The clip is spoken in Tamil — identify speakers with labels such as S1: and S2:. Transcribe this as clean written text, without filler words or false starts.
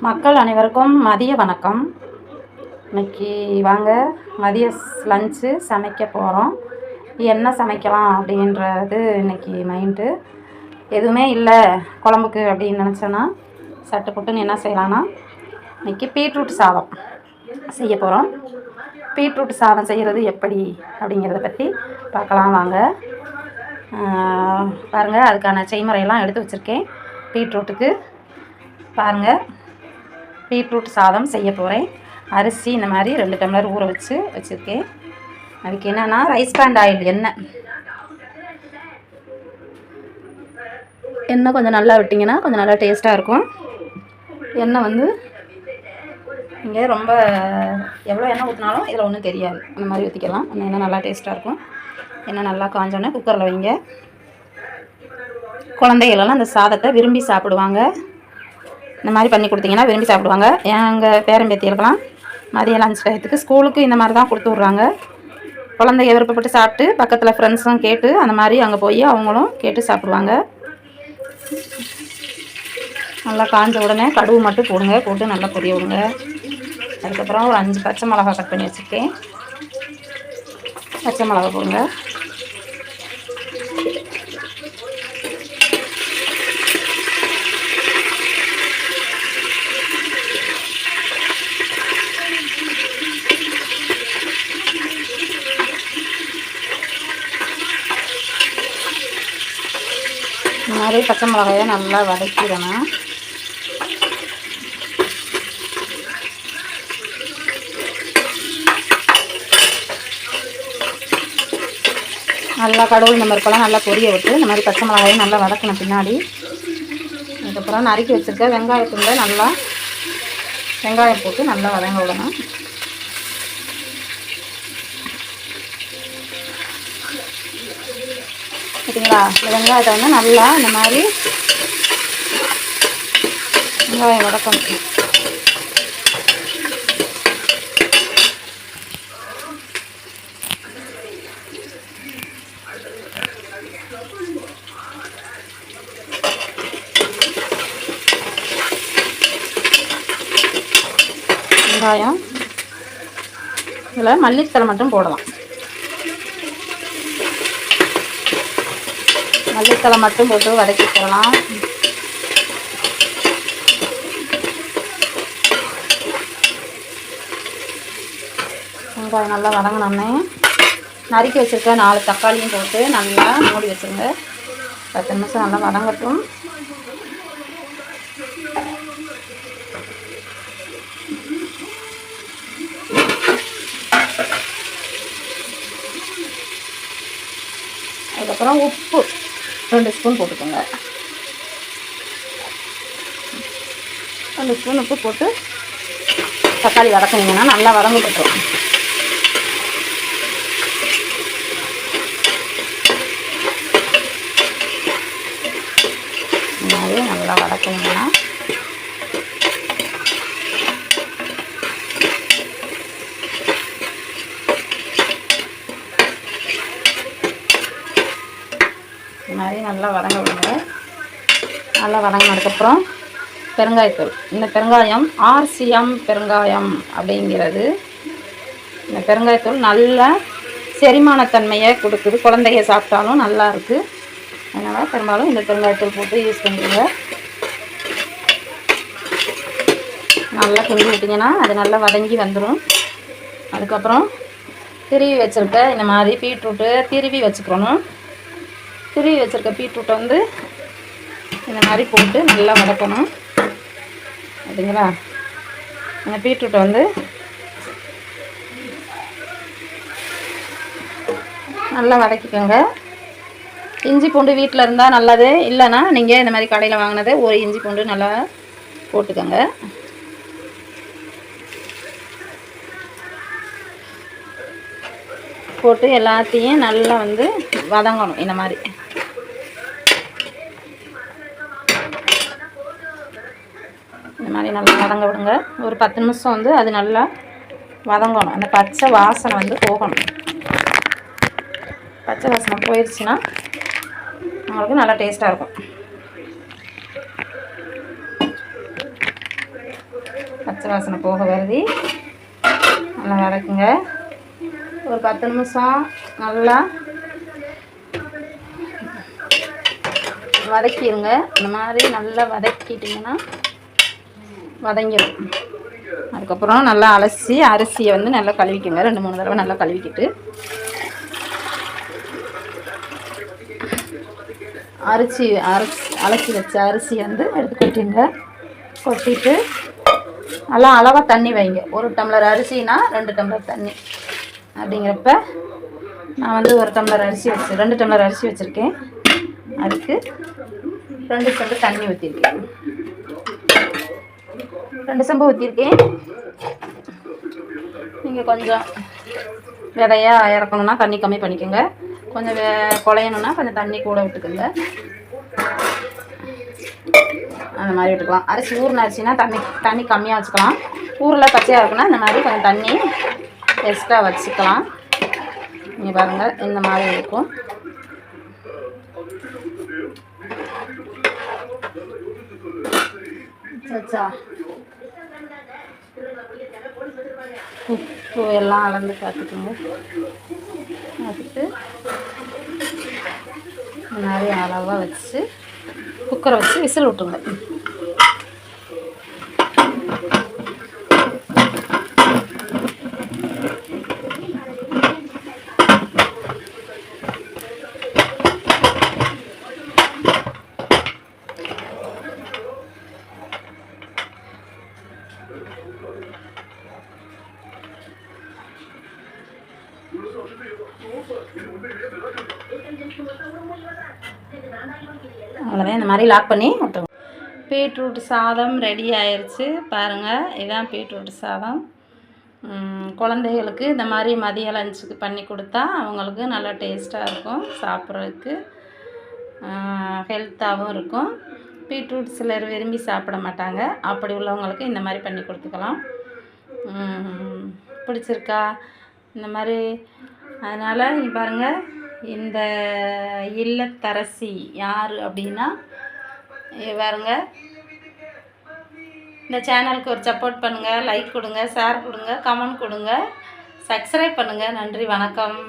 S1: மக்கள் அனைவருக்கும் மதிய வணக்கம். இன்னைக்கு வாங்க மதிய லஞ்சு சமைக்க போகிறோம். என்ன சமைக்கலாம் அப்படின்றது இன்னைக்கு மைண்டு. எதுவுமே இல்லை குழம்புக்கு அப்படின்னு நினச்சோன்னா சட்டு புட்டுன்னு என்ன செய்யலான்னா இன்றைக்கி பீட்ரூட் சாதம் செய்ய போகிறோம். பீட்ரூட் சாதம் செய்கிறது எப்படி அப்படிங்கிறத பற்றி பார்க்கலாம் வாங்க. பாருங்கள், அதுக்கான செய்முறையெல்லாம் எடுத்து வச்சுருக்கேன். பீட்ரூட்டுக்கு பாருங்கள், பீட்ரூட் சாதம் செய்ய போகிறேன். அரிசி இந்த மாதிரி 2 டம்ளர் ஊற வச்சுருக்கேன். அதுக்கு என்னென்னா ரைஸ் பேண்ட் ஆயில் எண்ணெய் கொஞ்சம் நல்லா விட்டிங்கன்னா கொஞ்சம் நல்லா டேஸ்ட்டாக இருக்கும். எண்ணெய் வந்து இங்கே ரொம்ப எவ்வளோ எண்ணெய் ஊற்றினாலும் இதில் ஒன்றும் தெரியாது. அந்த மாதிரி ஊற்றிக்கலாம். அந்த எண்ணெய் நல்லா டேஸ்ட்டாக இருக்கும். எண்ணெய் நல்லா காஞ்சோன்னே குக்கரில் வைங்க. குழந்தைகளெல்லாம் அந்த சாதத்தை விரும்பி சாப்பிடுவாங்க. இந்த மாதிரி பண்ணி கொடுத்தீங்கன்னா விரும்பி சாப்பிடுவாங்க. எங்கள் பேரம்பேத்திகளுக்கெல்லாம் மதிய லஞ்ச் டயத்துக்கு ஸ்கூலுக்கு இந்த மாதிரி தான் கொடுத்து விட்றாங்க. குழந்தைங்க விருப்பப்பட்டு சாப்பிட்டு பக்கத்தில் ஃப்ரெண்ட்ஸும் கேட்டு அந்த மாதிரி அங்கே போய் அவங்களும் கேட்டு சாப்பிடுவாங்க. நல்லா காஞ்ச உடனே கடுகு மட்டும் போடுங்க. போட்டு நல்லா பொரிய விடுங்க. அதுக்கப்புறம் ஒரு 5 பச்சை மிளகா கட் பண்ணி வச்சுருக்கேன். பச்சை மிளகா போடுங்க. இந்த மாதிரி பச்சை மிளகாயை நல்லா வதக்கிடணும். நல்லா கடவுள் இந்த மாதிரிப்பெல்லாம் நல்லா பொரிய விட்டு இந்த மாதிரி பச்சை மிளகாயை நல்லா வதக்கணும். பின்னாடி அதுக்கப்புறம் நறுக்கி வச்சுருக்க வெங்காயத்துள்ள நல்லா வெங்காயம் போட்டு நல்லா வதங்க விடணும். சரிங்களா? இந்த வெங்காயத்தை வந்து நல்லா இந்த மாதிரி வெங்காயம் வதக்கணும். வெங்காயம் இதில் மல்லித்தழை மட்டும் போடலாம். மல்லித்தழை மட்டும் போட்டு வதக்கி போடலாம். வெங்காயம் நல்லா வதங்கினோடனே நறுக்கி வச்சுருக்க 4 தக்காளியும் போட்டு நல்லா மூடி வச்சுருங்க. 10 நிமிஷம் நல்லா வதங்கட்டும். அதுக்கப்புறம் உப்பு 2 ஸ்பூன் போட்டுக்கோங்க. 2 ஸ்பூன் உப்பு போட்டு தக்காளி வதக்கினீங்கன்னா நல்லா வதங்கட்டும். இந்த மாதிரி நல்லா வதக்கினீங்கன்னா இந்த மாதிரி நல்லா வதங்க விடுங்க. நல்லா வதங்கினதுக்கப்புறம் பெருங்காயத்தூள். இந்த பெருங்காயம் RCM பெருங்காயம் அப்படிங்கிறது. இந்த பெருங்காயத்தூள் நல்ல செரிமானத்தன்மையை கொடுக்குது. குழந்தைங்க சாப்பிட்டாலும் நல்லா இருக்குது. அதனால் பெரும்பாலும் இந்த பெருங்காயத்தூள் போட்டு யூஸ் பண்ணிக்கோங்க. நல்லா கிண்டி விட்டிங்கன்னா அது நல்லா வதங்கி வந்துடும். அதுக்கப்புறம் திருவி வச்சுருக்க இந்த மாதிரி பீட்ரூட்டு திருவி வச்சுக்கணும். திருவி வச்சுருக்க பீட்ரூட்டை வந்து இந்த மாதிரி போட்டு நல்லா வதக்கணும். அப்படிங்களா? அந்த பீட்ரூட்டை வந்து நல்லா வதக்கிக்கோங்க. இஞ்சி பூண்டு வீட்டில் இருந்தால் நல்லது. இல்லைன்னா நீங்கள் இந்த மாதிரி கடையில் வாங்கினதை ஒரு இஞ்சி பூண்டு நல்லா போட்டுக்கோங்க. போட்டு எல்லாத்தையும் நல்லா வந்து வதங்கணும். இந்த மாதிரி நல்லா வதங்க விடுங்க. ஒரு 10 நிமிஷம் வந்து அது நல்லா வதங்கணும். அந்த பச்சை வாசனை வந்து போகணும். பச்சை வாசனை போயிடுச்சுன்னா உங்களுக்கு நல்லா டேஸ்ட்டாக இருக்கும். பச்சை வாசனை போக வருது. நல்லா வதக்குங்க. ஒரு 10 நிமிஷம் நல்லா வதக்கிடுங்க. இந்த மாதிரி நல்லா வதக்கிட்டிங்கன்னா வதங்கிடும். அதுக்கப்புறம் நல்லா அலசி அரிசியை வந்து நல்லா கழுவிக்குங்க. 2-3 தடவை நல்லா கழுவிக்கிட்டு அலசி வச்ச அரிசியை வந்து எடுத்து கொட்டிங்க. கொட்டிட்டு நல்லா அளவாக தண்ணி வைங்க. 1 டம்ளர் அரிசினா 2 டம்ளர் தண்ணி. அப்படிங்கிறப்ப நான் வந்து 1 டம்ளர் அரிசி 2 டம்ளர் அரிசி வச்சுருக்கேன். அதுக்கு 2 செம்பு தண்ணி ஊற்றிருக்கேன். 2 செம்பு ஊற்றிருக்கேன். நீங்கள் கொஞ்சம் விதையாக இறக்கணுன்னா தண்ணி கம்மி பண்ணிக்கோங்க. கொஞ்சம் குழையணுன்னா கொஞ்சம் தண்ணி கூட விட்டுக்குங்க. அந்த மாதிரி விட்டுக்கலாம். அரிசி ஊறின அரிசினா தண்ணி கம்மியாக வச்சுக்கலாம். ஊரில் பச்சையாக இருக்குன்னா இந்த மாதிரி கொஞ்சம் தண்ணி எக்ஸ்ட்ரா வச்சுக்கலாம். நீங்கள் பாருங்கள், இந்த மாதிரி இருக்கும். உப்பு எல்லாம் அளந்து பார்த்துக்கோங்க. பார்த்துட்டு இந்த மாதிரி அளவாக வச்சு குக்கரை வச்சு விசில் விட்டுருங்க. அவ்வளோதான். இந்த மாதிரி லாக் பண்ணி விட்டுருவோம். பீட்ரூட் சாதம் ரெடி ஆயிடுச்சு. பாருங்கள், இதுதான் பீட்ரூட் சாதம். குழந்தைகளுக்கு இந்த மாதிரி மதிய லஞ்சுக்கு பண்ணி கொடுத்தா அவங்களுக்கு நல்லா டேஸ்ட்டாக இருக்கும். சாப்பிட்றதுக்கு ஹெல்த்தாகவும் இருக்கும். பீட்ரூட் சிலர் விரும்பி சாப்பிட மாட்டாங்க. அப்படி உள்ளவங்களுக்கு இந்த மாதிரி பண்ணி கொடுத்துக்கலாம். பிடிச்சிருக்கா இந்த மாதிரி? அதனால் இங்கே பாருங்கள், இந்த இல்லத்தரசி யார் அப்படின்னா பாருங்க, இந்த சேனலுக்கு ஒரு சப்போர்ட் பண்ணுங்கள். லைக் கொடுங்க, ஷேர் கொடுங்க, கமெண்ட் கொடுங்க, சப்ஸ்கிரைப் பண்ணுங்கள். நன்றி, வணக்கம்.